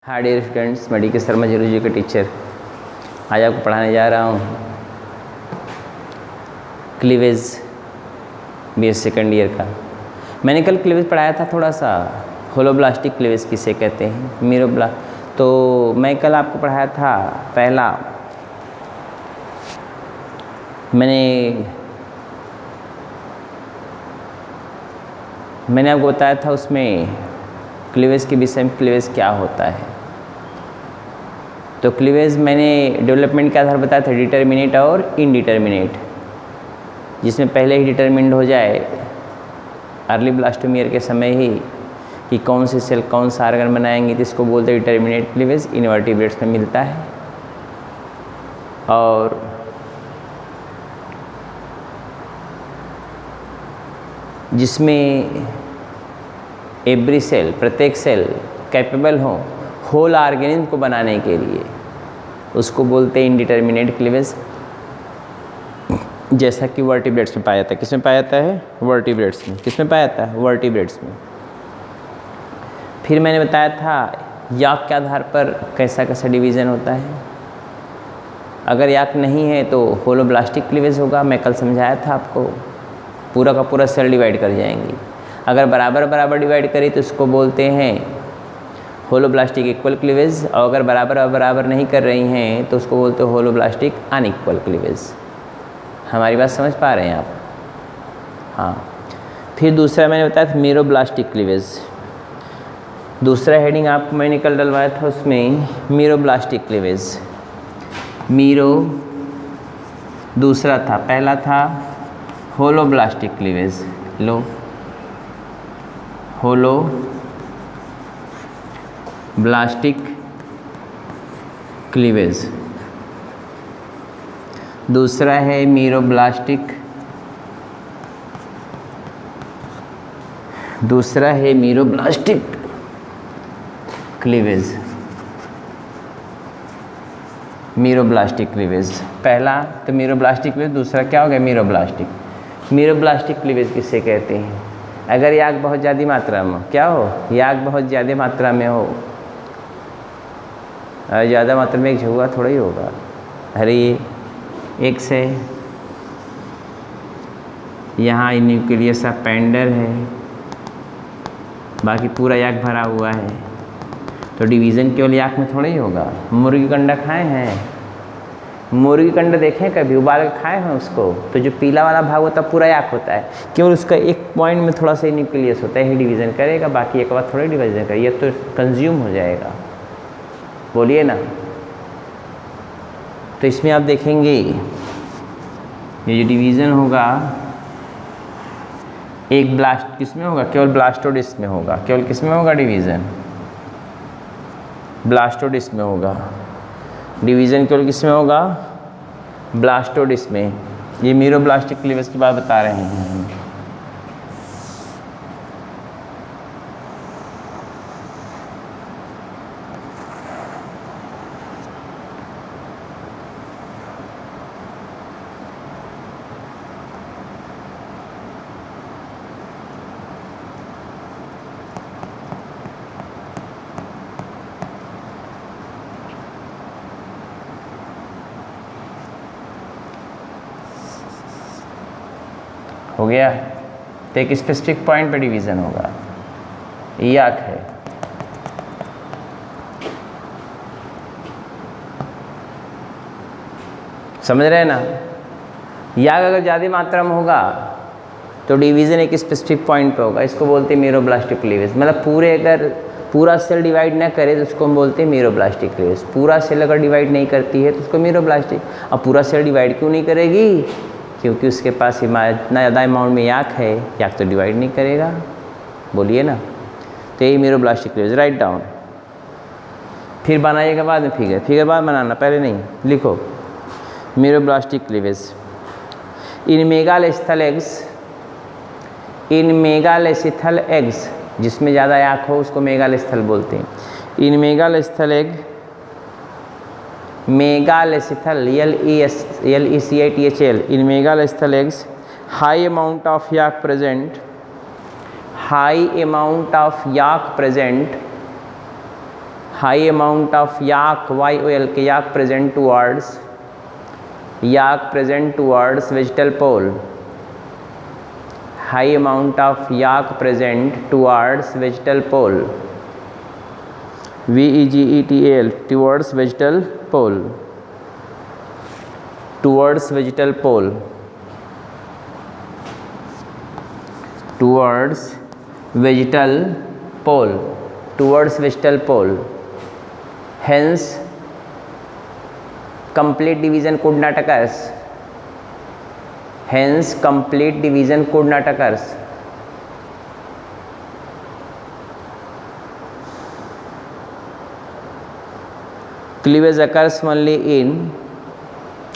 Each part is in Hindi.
हाय डियर स्टूडेंट्स, मैं डी.के. शर्मा जूलॉजी के टीचर आज आपको पढ़ाने जा रहा हूँ क्लीवेज BS सेकेंड ईयर का। मैंने कल क्लीवेज पढ़ाया था, थोड़ा सा होलोब्लास्टिक क्लीवेज किसे कहते हैं, मीरोब्लास्ट। तो मैं कल आपको पढ़ाया था पहला, मैंने आपको बताया था उसमें क्लीवेज के विषय में, क्लीवेज क्या होता है। तो क्लीवेज मैंने डेवलपमेंट के आधार बताया था, डिटर्मिनेट और इनडिटर्मिनेट, जिसमें पहले ही डिटर्मिनेट हो जाए अर्ली ब्लास्टोमियर के समय ही कि कौन से सेल कौन सा आर्गन बनाएंगे, तो इसको बोलते हैं डिटर्मिनेट क्लीवेज। इनवर्टिब्रेट्स में मिलता है। और जिसमें एवरी सेल, प्रत्येक सेल कैपेबल हो होल ऑर्गेनिज्म को बनाने के लिए, उसको बोलते हैं इनडिटर्मिनेट क्लीवेज। जैसा कि वर्टिब्रेट्स में पाया जाता है। किसमें पाया जाता है? वर्टिब्रेट्स में। किसमें पाया जाता है? वर्टिब्रेट्स में। फिर मैंने बताया था याक के आधार पर कैसा कैसा डिवीज़न होता है। अगर याक नहीं है तो होलोब्लास्टिक क्लीवेज होगा। मैं कल समझाया था आपको, पूरा का पूरा सेल डिवाइड कर जाएंगी। अगर बराबर बराबर डिवाइड करें तो उसको बोलते हैं होलोब्लास्टिक इक्वल क्लीवेज, और अगर बराबर बराबर नहीं कर रही हैं तो उसको बोलते हैं होलोब्लास्टिक अनइक्वल क्लीवेज। हमारी बात समझ पा रहे हैं आप? हाँ। फिर दूसरा मैंने बताया था मीरोब्लास्टिक क्लीवेज। दूसरा हेडिंग आपको मैंने कल डलवाया था, उसमें मीरोब्लास्टिक क्लीवेज। मीरो दूसरा था, पहला था होलोब्लास्टिक क्लीवेज। लो, होलो ब्लास्टिक क्लीवेज। दूसरा है मीरोब्लास्टिक, दूसरा है मीरोब्लास्टिक क्लीवेज। मीरोब्लास्टिक क्लीवेज पहला तो मीरोब्लास्टिक क्लीवेज, दूसरा क्या हो गया? मीरोब्लास्टिक। मीरोब्लास्टिक क्लीवेज किससे कहते हैं? अगर याक बहुत ज़्यादा मात्रा में, क्या हो? याक बहुत ज़्यादा मात्रा में हो। ज़्यादा मात्रा में एक झुआ थोड़ा ही होगा। अरे एक से यहाँ न्यूक्लियस अपेंडर है, बाकी पूरा याक भरा हुआ है, तो डिवीज़न केवल याक में थोड़ा ही होगा। मुर्गी का अंडा खाए हैं? मुर्गी का अंडा देखें कभी? उबाल के खाए हैं उसको? तो जो पीला वाला भाग होता है पूरा याक होता है, केवल उसका एक पॉइंट में थोड़ा सा न्यूक्लियस होता है, ही डिवीज़न करेगा, बाकी एक बार थोड़ा ही डिवीज़न करेगा, ये तो कंज्यूम हो जाएगा। बोलिए ना। तो इसमें आप देखेंगे ये जो डिवीज़न होगा, एक ब्लास्ट किस में होगा? केवल ब्लास्टोडिस्ट में होगा। केवल किस में होगा डिवीज़न? ब्लास्टोडिस्ट में होगा। डिवीज़न केवल किस में होगा? ब्लास्टोडिस्ट में। ये मीरोब्लास्टिक क्लीवेज की बात बता रहे हैं। हो गया? तो एक स्पेसिफिक पॉइंट पे डिवीज़न होगा। याक है, समझ रहे हैं ना? याक अगर ज़्यादा मात्रा में होगा तो डिवीज़न एक स्पेसिफिक पॉइंट पे होगा। इसको बोलते हैं मीरोब्लास्टिक क्लीवेज। मतलब अगर पूरा सेल डिवाइड ना करे तो उसको हम बोलते हैं मीरोब्लास्टिक क्लीवेज। पूरा सेल अगर डिवाइड नहीं करती है तो उसको मीरोब्लास्टिक। अब पूरा सेल डिवाइड क्यों नहीं करेगी? क्योंकि उसके पास इतना ज़्यादा अमाउंट में याक है, याक तो डिवाइड नहीं करेगा। बोलिए ना। तो यही मीरोब्लास्टिक क्लीवेज। Write down. फिर बनाइएगा बाद में फिगर बाद बनाना, पहले नहीं। लिखो मीरोब्लास्टिक क्लीवेज। इन मेगालेसिथल एग्स, जिसमें ज़्यादा याक हो उसको मेगालेसिथल बोलते हैं। इन megalecithal egg, megalecithal LECITHL, in megalethal eggs high amount of yak present, high amount of yak present high amount of yolk YOL के yolk present towards vegetal pole, high amount of yolk present towards vegetal pole, VEGETAL towards vegetal pole, towards vegetal pole, towards vegetal pole, towards vegetal pole, hence complete division could not occurs, hence complete division could not occurs. Cleavage occurs only in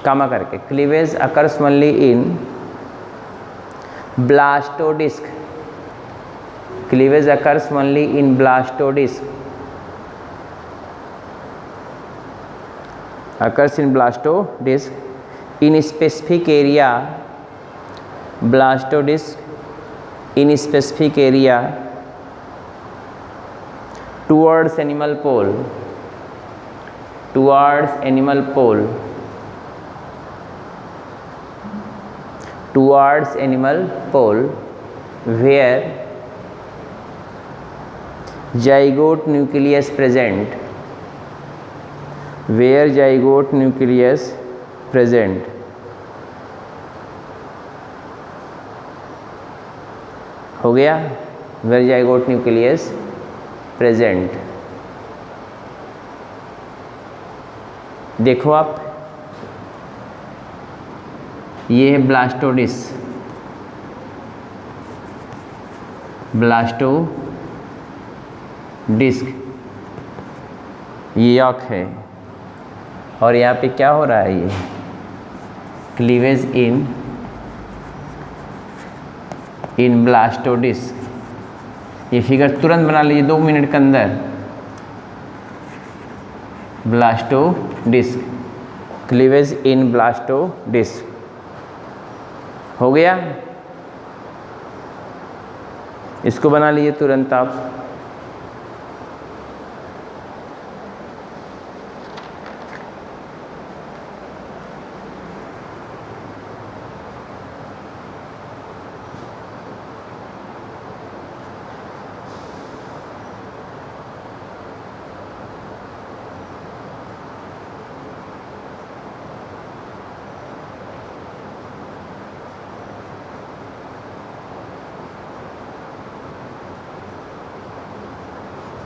comma करके, cleavage occurs only in blastodisc, cleavage occurs only in blastodisc, occurs in blastodisc in specific area, blastodisc in specific area towards animal pole, towards animal pole, towards animal pole, where zygote nucleus present, where zygote nucleus present, हो गया, where zygote nucleus present। देखो आप, ये है ब्लास्टोडिस्क, ये यॉक है, और यहाँ पे क्या हो रहा है, ये क्लीवेज इन ब्लास्टोडिस्क। ये फिगर तुरंत बना लीजिए 2 मिनट के अंदर। ब्लास्टोडिस्क, क्लीवेज इन ब्लास्टोडिस्क हो गया। इसको बना लीजिए तुरंत आप।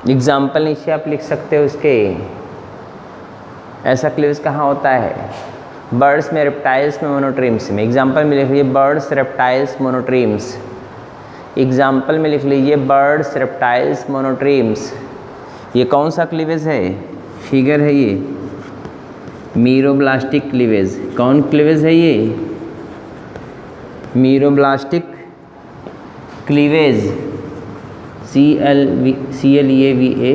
एग्जाम्पल नीचे आप लिख सकते हो इसके। ऐसा क्लीवेज कहाँ होता है? बर्ड्स में, रेप्टाइल्स में, मोनोट्रीम्स में। एग्जाम्पल में लिख लीजिए बर्ड्स, रेप्टाइल्स, मोनोट्रीम्स। एग्जाम्पल में लिख लीजिए बर्ड्स, रेप्टाइल्स, मोनोट्रीम्स। ये कौन सा क्लीवेज है? फिगर है ये मीरोब्लास्टिक क्लीवेज। कौन क्लीवेज है ये? Meroblastic cleavage, CLEAVA।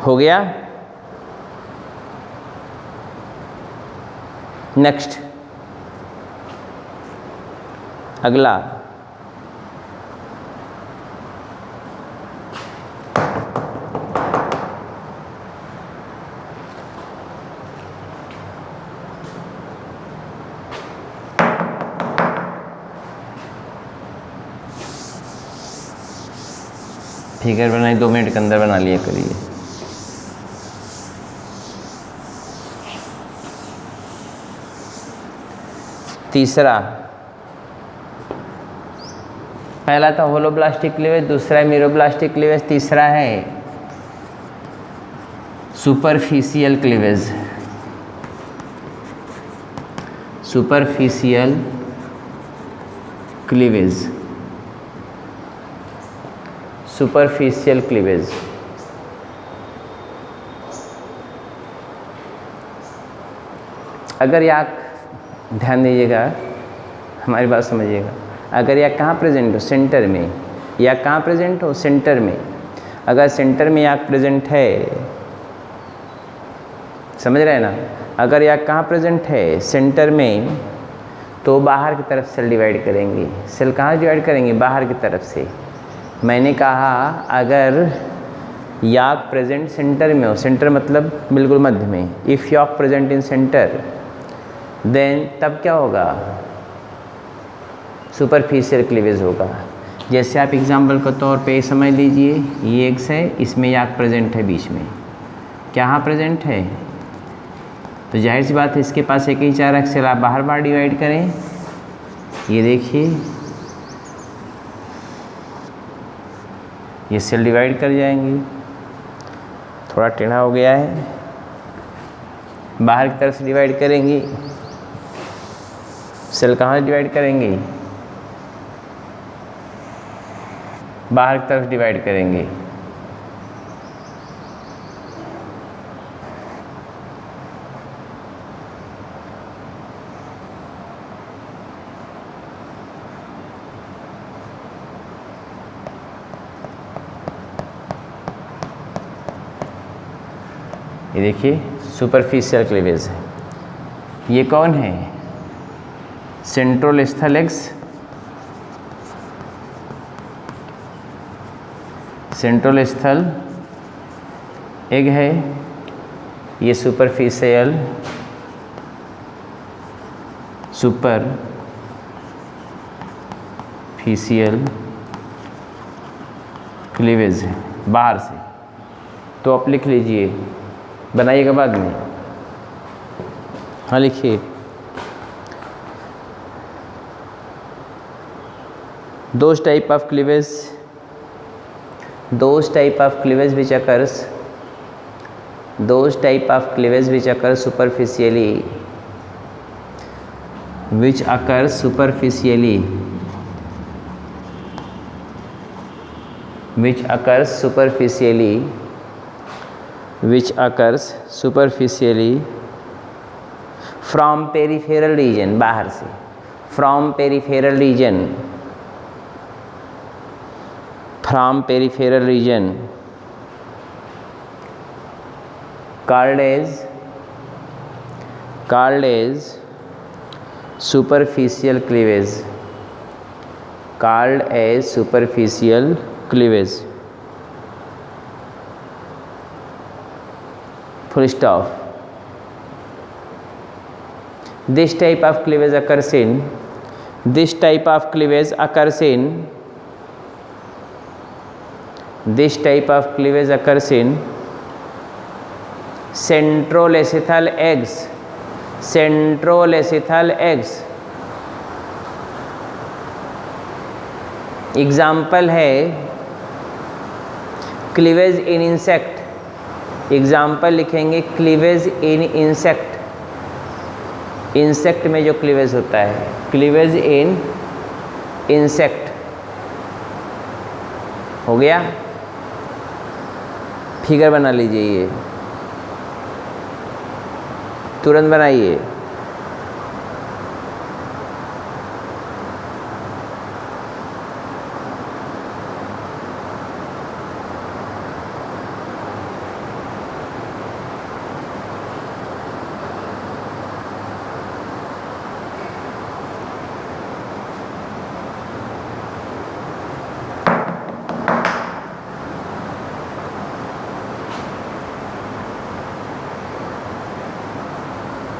हो गया। नेक्स्ट, अगला फिगर बनाई, 2 मिनट के अंदर बना लिया करिए। तीसरा, पहला था होलोब्लास्टिक क्लीवेज, दूसरा है मीरोब्लास्टिक क्लीवेज, तीसरा है superficial cleavage. Superficial cleavage, superficial cleavage. अगर याक, ध्यान दीजिएगा, हमारी बात समझिएगा। अगर याक कहाँ प्रेजेंट हो? सेंटर में। याक कहाँ प्रेजेंट हो? सेंटर में। अगर सेंटर में याक प्रेजेंट है, समझ रहे हैं ना? अगर याक कहाँ प्रेजेंट है? सेंटर में, तो बाहर की तरफ सेल डिवाइड करेंगे। सेल कहाँ डिवाइड करेंगे? बाहर की तरफ से। मैंने कहा अगर याक प्रेजेंट सेंटर में हो, सेंटर मतलब बिल्कुल मध्य में, if yolk present in center then तब क्या होगा? सुपरफिशियल क्लीवेज होगा। जैसे आप एग्जाम्पल के तौर पे समझ लीजिए, ये एक्स है, इसमें याक प्रेजेंट है बीच में, क्या प्रेजेंट है? तो जाहिर सी बात है इसके पास एक ही चार एक्सेल, आप बाहर बाहर डिवाइड करें। ये देखिए ये सेल डिवाइड कर जाएंगी। थोड़ा टेढ़ा हो गया है, बाहर की तरफ से डिवाइड करेंगी। सेल कहाँ डिवाइड करेंगे? बाहर की तरफ डिवाइड करेंगे। ये देखिए सुपरफिशियल क्लीवेज है। ये कौन है? सेंट्रोलेस्थल एक्स, सेंट्रोलेस्थल एग है। ये सुपरफिशियल क्लीवेज है बाहर से। तो आप लिख लीजिए, बनाइएगा बाद में। हाँ लिखिए, those type of cleavage which occurs superficially from peripheral region, बाहर से, from peripheral region called as superficial cleavage, full stop. This type of cleavage occurs in centrolecithal eggs. Example है क्लीवेज इन इंसेक्ट। एग्जाम्पल लिखेंगे क्लीवेज इन इंसेक्ट। इंसेक्ट में जो क्लीवेज होता है, क्लीवेज इन इंसेक्ट हो गया। फिगर बना लीजिए, ये तुरंत बनाइए।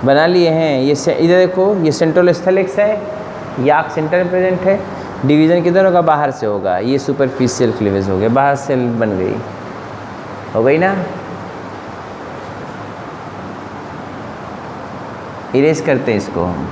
बना लिए हैं। ये इधर देखो, ये सेंट्रोलेस्थल एक्स है, याक सेंटर में प्रेजेंट है। डिवीज़न किधर होगा? बाहर से होगा। ये सुपरफिशियल क्लीवेज हो गया, बाहर से बन गई, हो गई ना। इरेज करते हैं इसको हम।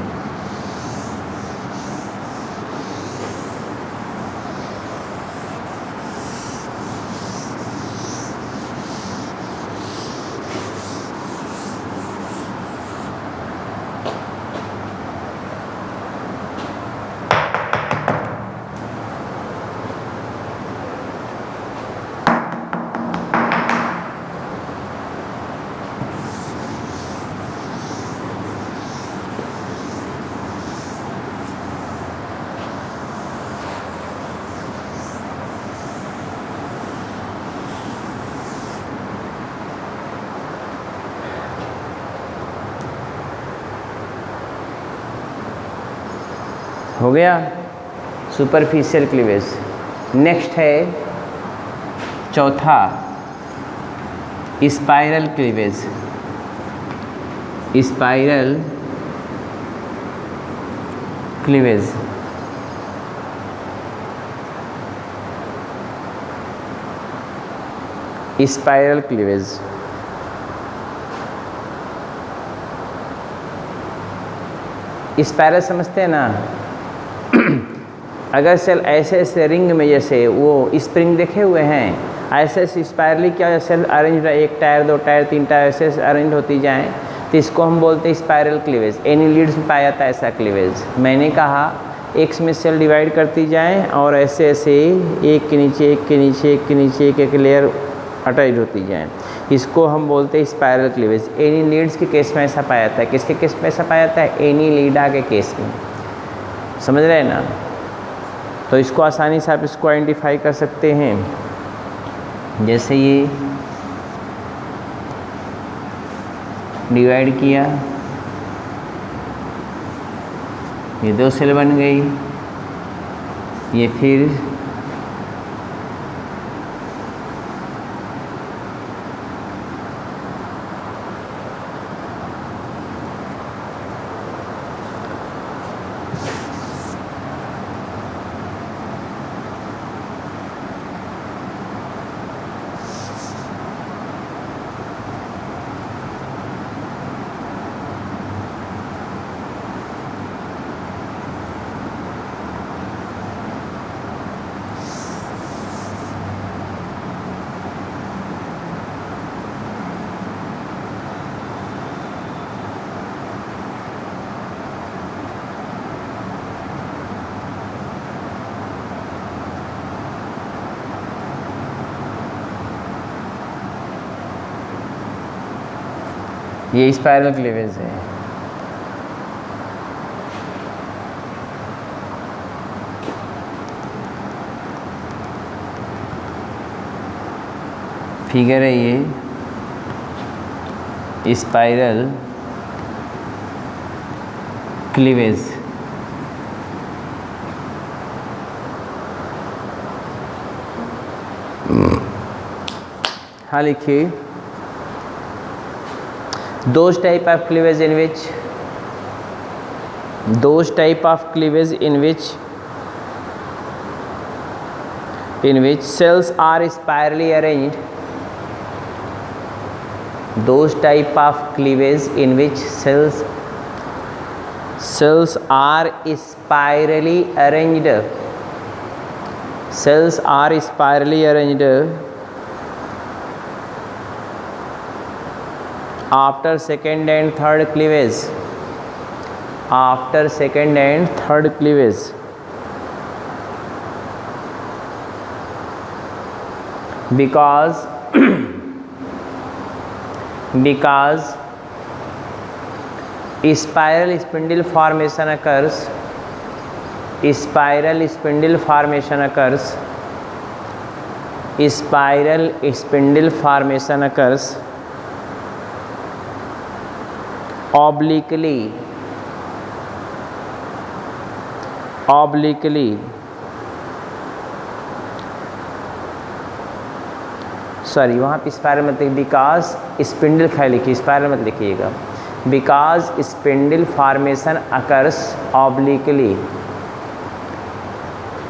हो गया सुपरफिशियल क्लीवेज। नेक्स्ट है चौथा spiral cleavage. Spiral cleavage spiral cleavage spiral समझते हैं ना। अगर सेल ऐसे ऐसे रिंग में, जैसे वो स्प्रिंग देखे हुए हैं, ऐसे ऐसे स्पाइरली क्या सेल अरेंज, एक टायर, दो टायर, तीन टायर ऐसे ऐसे अरेंज होती जाएं, तो इसको हम बोलते हैं स्पाइरल क्लीवेज। एनी लीड्स में पाया जाता है ऐसा क्लीवेज। मैंने कहा एक्स में सेल डिवाइड करती जाएं और ऐसे ऐसे एक के नीचे एक के नीचे एक के नीचे एक लेयर अटैच होती जाएं, इसको हम बोलते हैं स्पाइरल क्लीवेज। एनी लीड्स के केस में ऐसा पाया जाता है। किसके केस में ऐसा पाया जाता है? एनी लीडा के केस में। समझ रहे हैं ना? तो इसको आसानी से आप इसको आइडेंटिफाई कर सकते हैं। जैसे ये डिवाइड किया, ये दो सेल बन गई, ये फिर ये स्पाइरल क्लीवेज है। फिगर है ये स्पाइरल क्लीवेज। हाँ लिखिए, those type of cleavage in which cells are spirally arranged. Those type of cleavage in which cells are spirally arranged. Cells are spirally arranged after second and third cleavage. After second and third cleavage, because spiral spindle formation occurs. Spiral spindle formation occurs. Spiral spindle formation occurs obliquely sorry, वहाँ पे स्पाइरल मत लिखिए, बिकॉज स्पिंडल खाली लिखिए, स्पाइरल मत लिखिएगा। Because spindle formation occurs obliquely,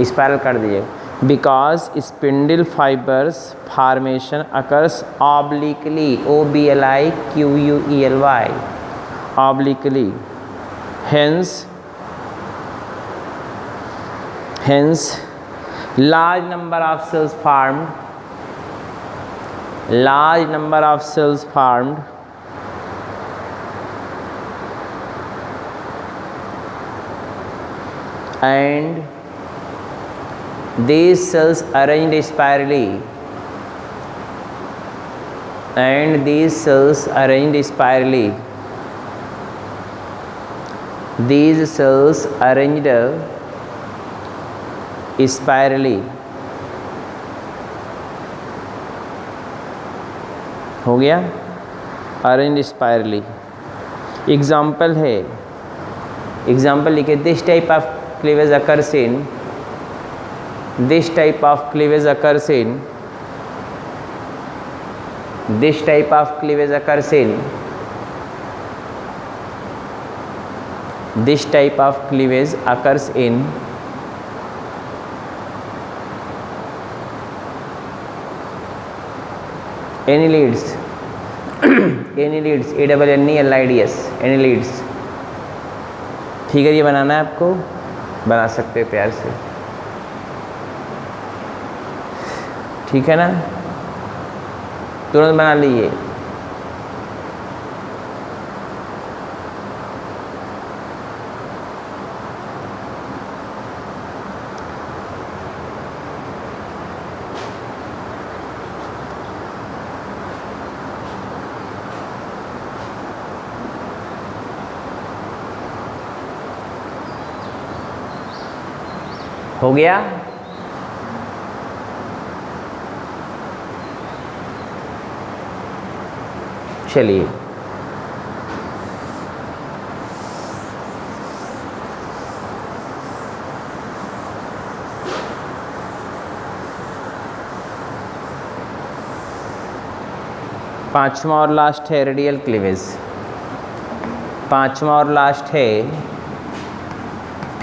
spiral कर दीजिएगा। Because spindle fibres formation occurs obliquely, OBLIQUELY, obliquely. Hence large number of cells formed and these cells arranged spirally These cells arranged spirally हो गया, अरेंज स्पायरली। एग्जाम्पल है, एग्जाम्पल लिखे, this type of cleavage occurs in this type of cleavage occurs in this type of cleavage occurs in this type of cleavage occurs in annelids annelids ANNELIDS annelids। Figure ये बनाना है आपको, बना सकते हो प्यार से, ठीक है ना, तुरंत बना लीजिए। हो गया? चलिए, पांचवा और लास्ट है रेडियल क्लीवेज। पांचवा और लास्ट है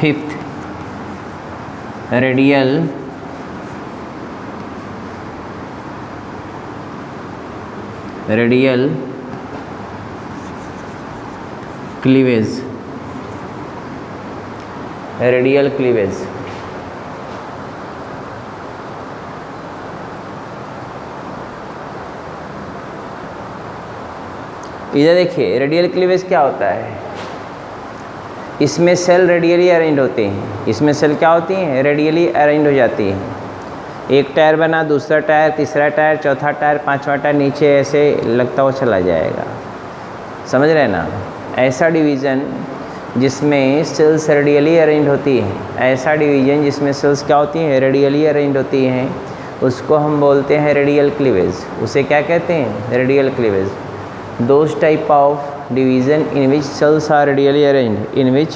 fifth radial cleavage. Radial cleavage इधर देखिए, रेडियल क्लीवेज क्या होता है? इसमें सेल रेडियली अरेंज होते हैं। इसमें सेल क्या होती हैं? रेडियली अरेंज हो जाती हैं। एक टायर बना, दूसरा टायर, तीसरा टायर, चौथा टायर, पांचवा टायर, नीचे ऐसे लगता हुआ चला जाएगा। समझ रहे हैं ना? ऐसा डिवीज़न जिसमें सेल्स रेडियली अरेंज होती हैं, ऐसा डिवीज़न जिसमें सेल्स क्या होती हैं? रेडियली अरेंज होती हैं, उसको हम बोलते हैं रेडियल क्लीवेज। उसे क्या कहते हैं? Radial cleavage. Those type of division in which cells are radially arranged, in which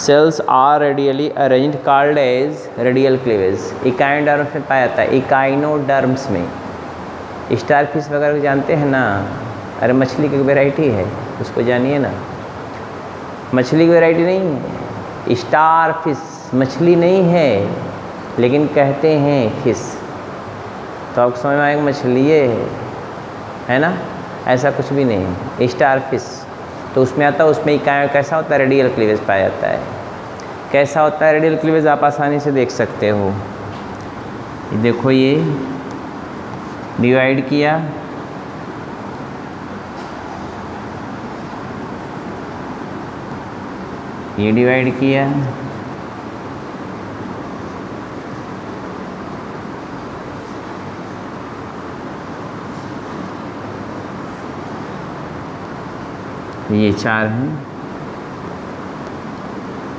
cells are radially arranged called as radial cleavage। Echinoderms में पाया जाता है। इकाइनोडर्म्स में स्टारफिश वगैरह जानते हैं ना? अरे मछली की वैरायटी है, उसको जानिए ना। मछली की वैरायटी नहीं है, स्टारफिश मछली नहीं है, लेकिन कहते हैं फिश। तो आपको समझ में आएगा मछली है ना? ऐसा कुछ भी नहीं है। स्टार फिश तो उसमें आता है, उसमें कैसा होता है? रेडियल क्लीवेज पाया जाता है। कैसा होता है रेडियल क्लीवेज? आप आसानी से देख सकते हो। देखो, ये डिवाइड किया, ये डिवाइड किया, ये 4 हैं,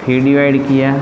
फिर डिवाइड किया,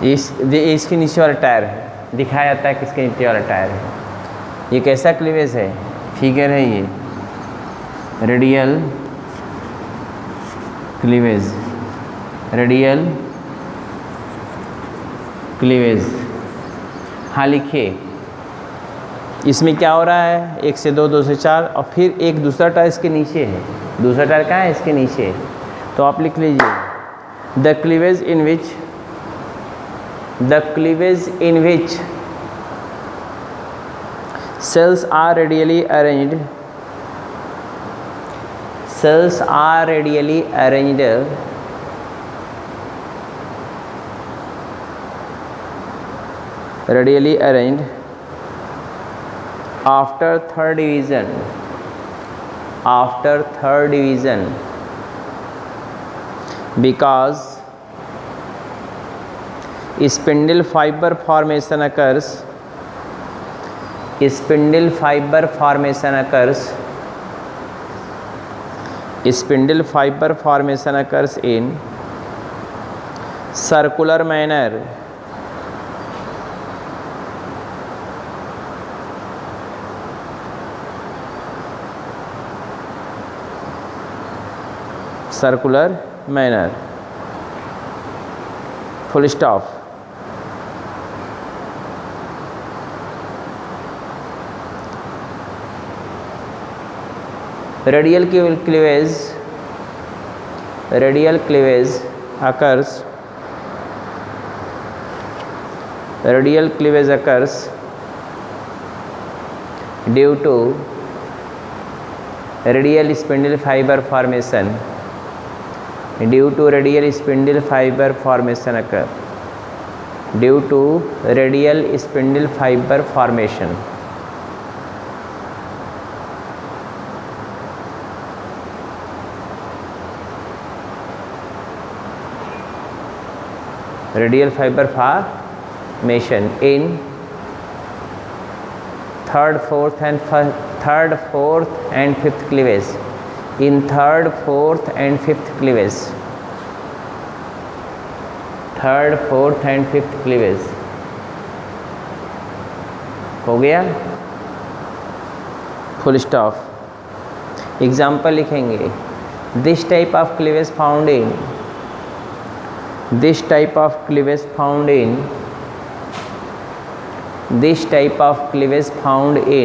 इसके नीचे वाला टायर है, दिखाया जाता है किसके नीचे वाला टायर है। ये कैसा क्लीवेज है? फिगर है ये, रेडियल क्लीवेज। रेडियल क्लीवेज, हाँ लिखिए। इसमें क्या हो रहा है? 1 से 2, 2 से 4, और फिर एक दूसरा टायर इसके नीचे है। दूसरा टायर कहाँ है? इसके नीचे। तो आप लिख लीजिए, the cleavage in which the cleavage in which cells are radially arranged, cells are radially arranged after third division, because spindle fiber formation occurs, spindle fiber formation occurs in circular manner, full stop. Radial cleavage occurs due to radial spindle fiber formation, occur due to radial spindle fiber formation. Radial fiber formation in third, fourth and fifth cleavage. In third, fourth and fifth cleavage. हो गया, फुल स्टॉप. एग्जाम्पल लिखेंगे. This type of cleavage found in this type of cleavage found in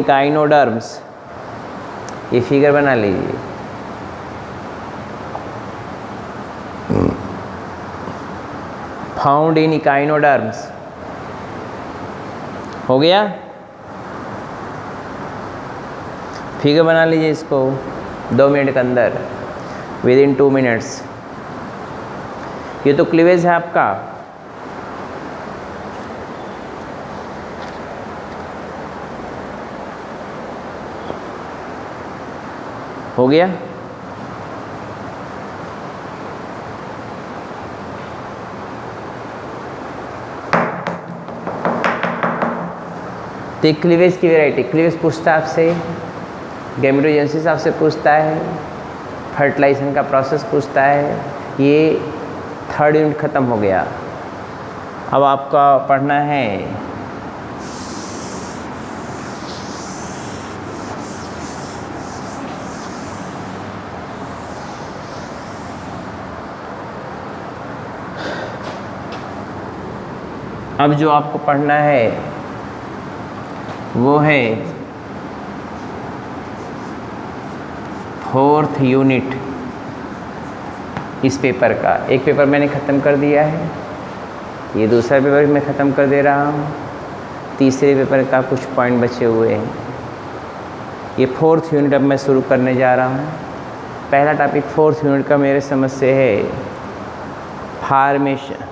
echinoderms, ये फिगर बना लीजिए. Found in echinoderms. हो गया, फिगर बना लीजिए इसको 2 मिनट के अंदर, विदिन 2 मिनट्स. ये तो क्लीवेज है आपका. हो गया. तो क्लीवेज की वैरायटी. क्लीवेज पूछता है आपसे, गैमेटोजेनेसिस आपसे पूछता है, फर्टिलाइजेशन का प्रोसेस पूछता है. ये थर्ड यूनिट ख़त्म हो गया. अब आपका पढ़ना है अब जो आपको पढ़ना है वो है फोर्थ यूनिट इस पेपर का. एक पेपर मैंने ख़त्म कर दिया है, ये दूसरा पेपर मैं ख़त्म कर दे रहा हूँ. तीसरे पेपर का कुछ पॉइंट बचे हुए हैं. ये फोर्थ यूनिट अब मैं शुरू करने जा रहा हूँ. पहला टॉपिक फोर्थ यूनिट का मेरे समझ से है फॉर्मेशन,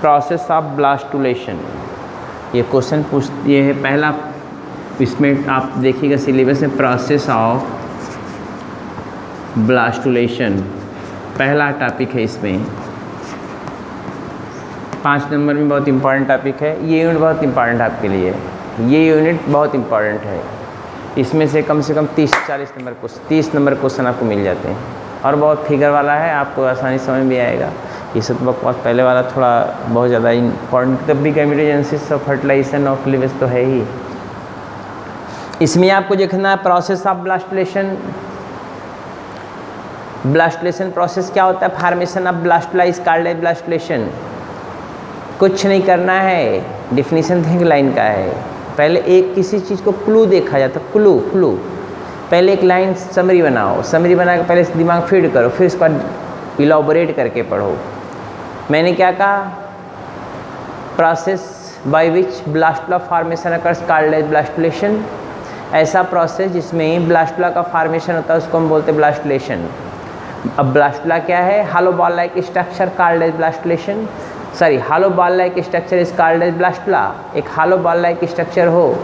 प्रोसेस ऑफ ब्लास्टुलेशन. ये क्वेश्चन ये है पहला. इसमें आप देखिएगा सिलेबस में प्रोसेस ऑफ ब्लास्टुलेशन पहला टॉपिक है. इसमें 5 नंबर में बहुत इंपॉर्टेंट टॉपिक है. ये यूनिट बहुत इंपॉर्टेंट है आपके लिए. ये यूनिट बहुत इंपॉर्टेंट है. इसमें से कम 30-40 नंबर 30 नंबर क्वेश्चन आपको मिल जाते हैं. और बहुत फिगर वाला है, आपको आसानी समझ में आएगा. ये सब बकवास पहले वाला थोड़ा बहुत ज़्यादा इंपॉर्टेंट. तब भी गैमेटोजेनेसिस और फर्टिलाइजेशन और क्लीवेज तो है ही. इसमें आपको देखना है process of blastulation. Blastulation process क्या होता है? Formation of blastula is called as blastulation. कुछ नहीं करना है, डिफिनीशन देखेंगे लाइन का है। पहले एक किसी चीज़ को क्लू देखा जाता, क्लू क्लू। पहले एक लाइन समरी बनाओ, समरी बना के पहले दिमाग फीड करो, फिर इसका इलाबोरेट करके पढ़ो। मैंने क्या कहा, process by which blastula formation occurs called as blastulation. ऐसा प्रोसेस जिसमें ब्लास्टुला का फॉर्मेशन होता है उसको हम बोलते हैं ब्लास्टुलेशन। अब ब्लास्टुला क्या है, hollow ball like structure called as blastulation, sorry hollow ball like structure is called as blastula. एक हालो बॉल लाइक स्ट्रक्चर हो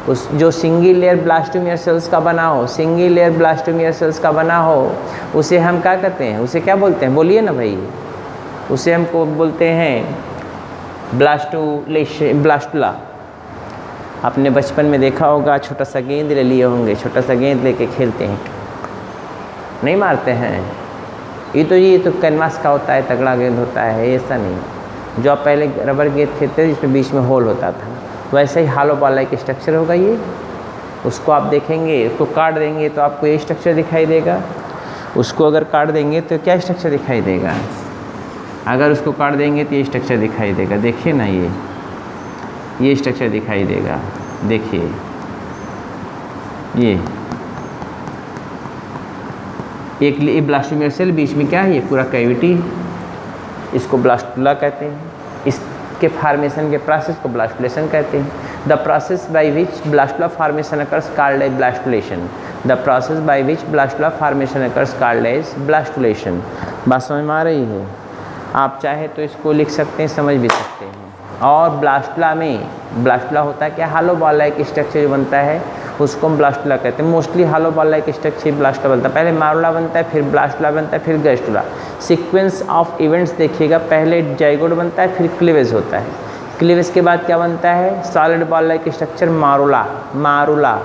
उस जो सिंगल लेयर ब्लास्टोमियर सेल्स का बना हो, सिंगल लेयर ब्लास्टोमियर सेल्स का बना हो, उसे हम क्या कहते हैं, उसे क्या बोलते हैं, बोलिए ना भाई। उसे हमको बोलते हैं ब्लास्टुला। आपने बचपन में देखा होगा, छोटा सा गेंद ले लिए होंगे, छोटा सा गेंद लेके खेलते हैं, नहीं मारते हैं। ये तो कैनवास का होता है, तगड़ा गेंद होता है, ऐसा नहीं। जो आप पहले रबर गेंद खेलते थे जिसमें बीच में होल होता था, वैसे ही हालो बॉल लाइक स्ट्रक्चर होगा ये। उसको आप देखेंगे, उसको काट देंगे तो आपको ये स्ट्रक्चर दिखाई देगा, उसको अगर काट देंगे तो क्या स्ट्रक्चर दिखाई देगा, अगर उसको काट देंगे तो ये स्ट्रक्चर दिखाई देगा। देखिए ना, ये स्ट्रक्चर दिखाई देगा, देखिए ये एक ब्लास्टोमियर सेल, बीच में क्या है, ये पूरा कैविटी, इसको ब्लास्टुला कहते हैं। इसके फॉर्मेशन के प्रोसेस को ब्लास्टुलेशन कहते हैं। The process by which blastula formation occurs called as blastulation. The process by which blastula formation occurs called as blastulation. बात समझ में आ रही है? आप चाहे तो इसको लिख सकते हैं, समझ भी सकते हैं। और ब्लास्टुला में, ब्लास्टुला होता है क्या, हालो बॉल लाइक स्ट्रक्चर जो बनता है उसको हम ब्लास्टुला कहते हैं। मोस्टली हालो बॉल लाइक स्ट्रक्चर ब्लास्टुला बनता है, पहले मारुला बनता है, फिर ब्लास्टुला बनता है, फिर गैस्टुला। सीक्वेंस ऑफ इवेंट्स देखिएगा, पहले जाइगोट बनता है, फिर क्लीवेज होता है। क्लीवेज के बाद क्या बनता है, सॉलिड बॉल लाइक स्ट्रक्चर मारुला।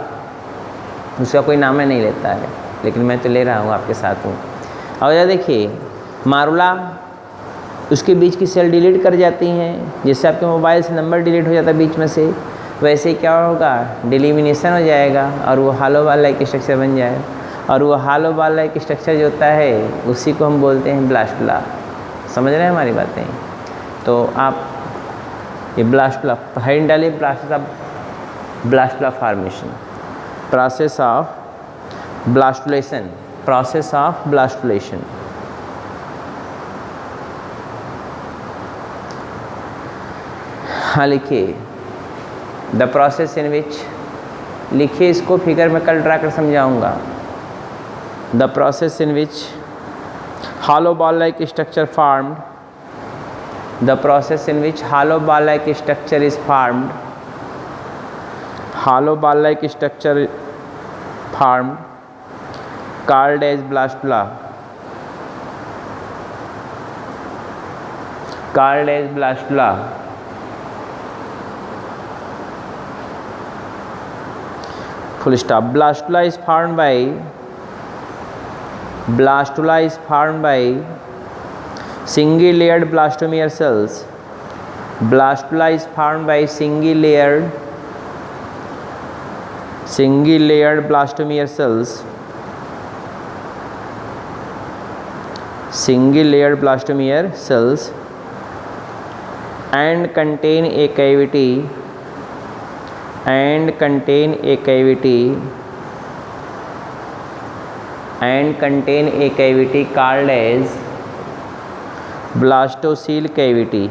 उसका कोई नाम नहीं लेता है, लेकिन मैं तो ले रहा हूँ, आपके साथ हूँ। और यह देखिए मारुला, उसके बीच की सेल डिलीट कर जाती हैं, जैसे आपके मोबाइल से नंबर डिलीट हो जाता है बीच में से, वैसे ही क्या होगा, डिलीमिनेशन हो जाएगा और वो हालो बॉल लाइक स्ट्रक्चर बन जाएगा। और वो हालो बॉल लाइक स्ट्रक्चर जो होता है उसी को हम बोलते हैं ब्लास्टुला। समझ रहे हैं हमारी बातें? तो आप ये ब्लास्टुला हेडिंग डालिए, blastula formation, process of blastulation, process of blastulation. हाँ लिखिए, द प्रोसेस इन विच, लिखिए इसको, फिगर में कल ड्रा कर समझाऊंगा। The process in which hollow ball like structure formed, the process in which hollow ball like structure is formed, hollow ball like structure formed called as blastula, called as blastula. Full stop. Blastula is formed by, blastula is formed by single layered blastomere cells. Blastula is formed by single layered blastomere cells, single layered blastomere cells, and contain a cavity, and contain a cavity, and contain a cavity called as blastocele cavity,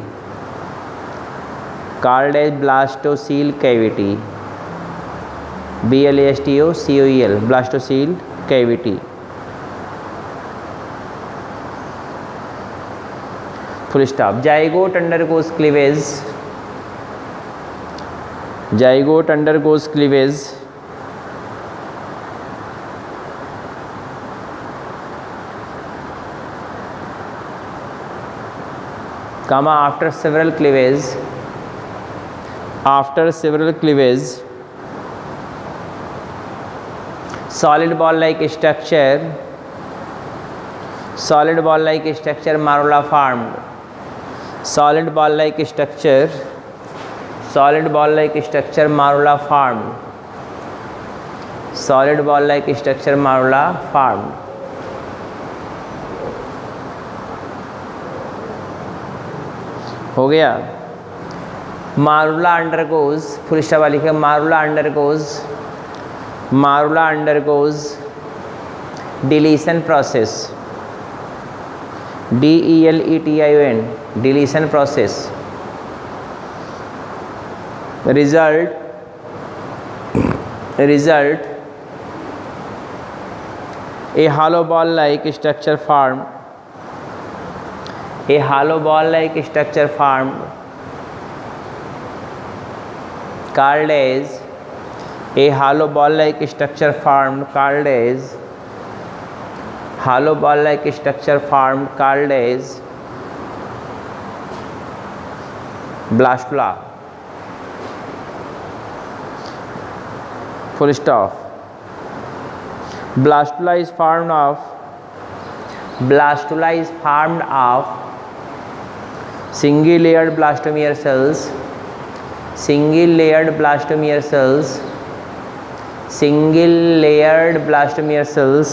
called as blastocele cavity, blastocele, blastocele cavity. Full stop. Zygote undergoes cleavage, zygote undergoes cleavage comma after several cleavage, solid ball like structure, solid ball like structure marula formed, solid ball like structure, solid ball like structure marula formed, solid ball like structure marula formed. हो गया। मारुला अंडरगोज, फुल स्टॉप वाली लिखे, morula undergoes deletion process, DELETION, deletion process. Result a hollow ball like structure formed, a hollow ball like structure formed called as, a hollow ball like structure formed called as, hollow ball like structure formed called as blastula, full stop। Blastula is formed of single layered blastomere cells, single layered blastomere cells, single layered blastomere cells,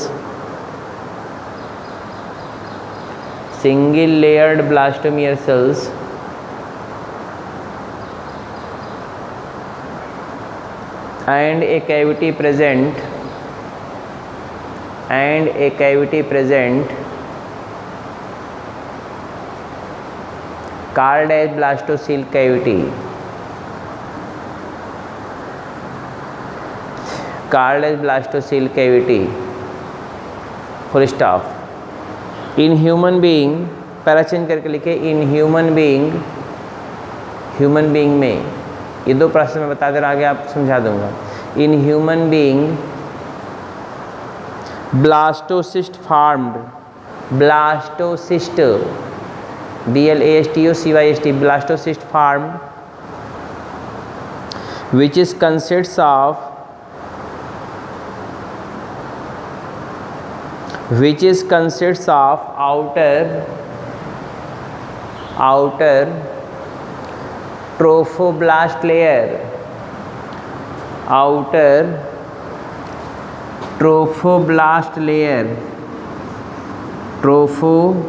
single layered blastomere cells, and a cavity present, and a cavity present called as blastocele cavity, called as blastocele cavity, full stop। In human being, para change करके लिखे, इन ह्यूमन बीइंग में, ये दो प्रश्न मैं बता दे रहा, आगे आप समझा दूंगा। In human being blastocyst formed, blastocyst, BLASTOCYST, blastocyst formed which consists of outer trophoblast layer, outer trophoblast layer, TROPHOBLAST,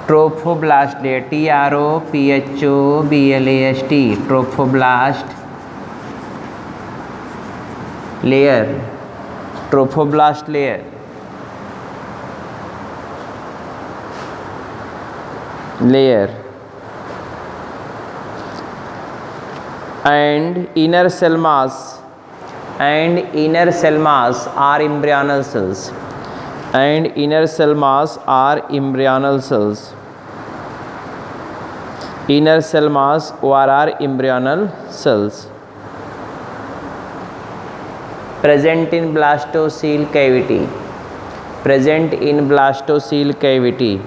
trophoblast layer, TROPHOBLAST, trophoblast layer, trophoblast layer, and inner cell mass are embryonal cells, and inner cell mass are embryonal cells, inner cell mass or are embryonal cells present in blastocele cavity, present in blastocele cavity,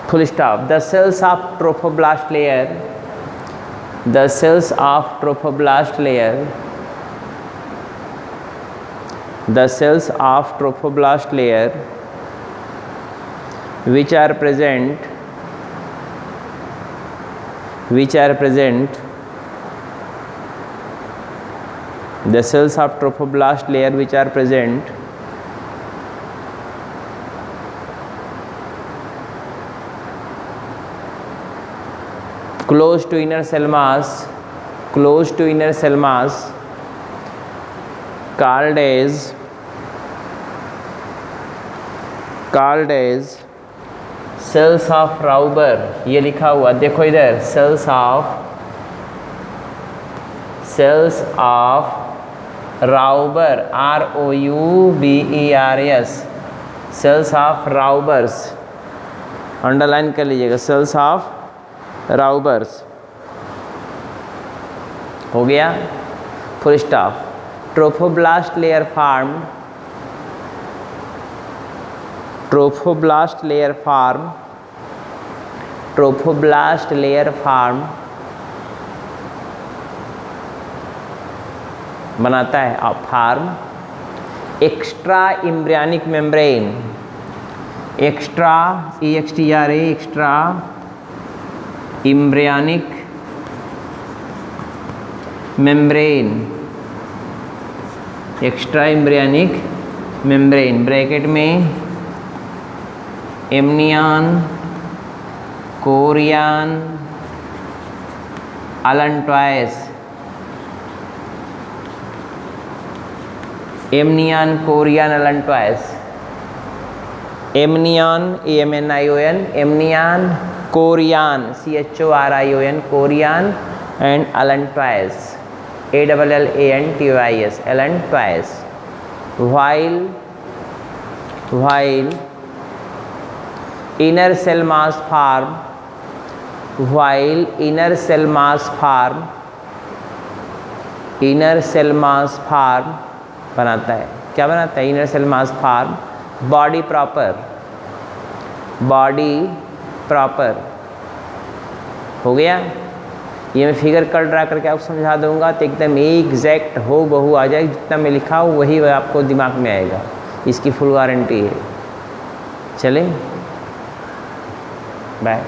full stop। The cells of trophoblast layer, the cells of trophoblast layer, the cells of trophoblast layer which are present, the cells of trophoblast layer which are present close to inner cell mass, called as cells of Rauber। ये लिखा हुआ देखो इधर, cells of Rauber, ROUBERS, cells of Raubers, underline कर लीजिएगा, cells of Raubers, हो गया, full stop. Trophoblast layer formed, trophoblast layer formed बनाता है form extra embryonic membrane, extra EXTRA, extra embryonic membrane, extra embryonic membrane, bracket में amnion, chorion, allantois, amnion, chorion, allantois, amnion, AMNION, amnion, chorion, CHORION, chorion, and allantois, ALLANTOIS, allantois. while inner cell mass form, while inner cell mass form बनाता है, क्या बनाता है? Inner cell mass form body proper हो गया. ये मैं फिगर कट ड्रा करके आपको समझा दूंगा तो एकदम एग्जैक्ट हो बहू आ जाएगी, जितना मैं लिखा हूँ वही आपको दिमाग में आएगा, इसकी फुल गारंटी है. चलें, बाय.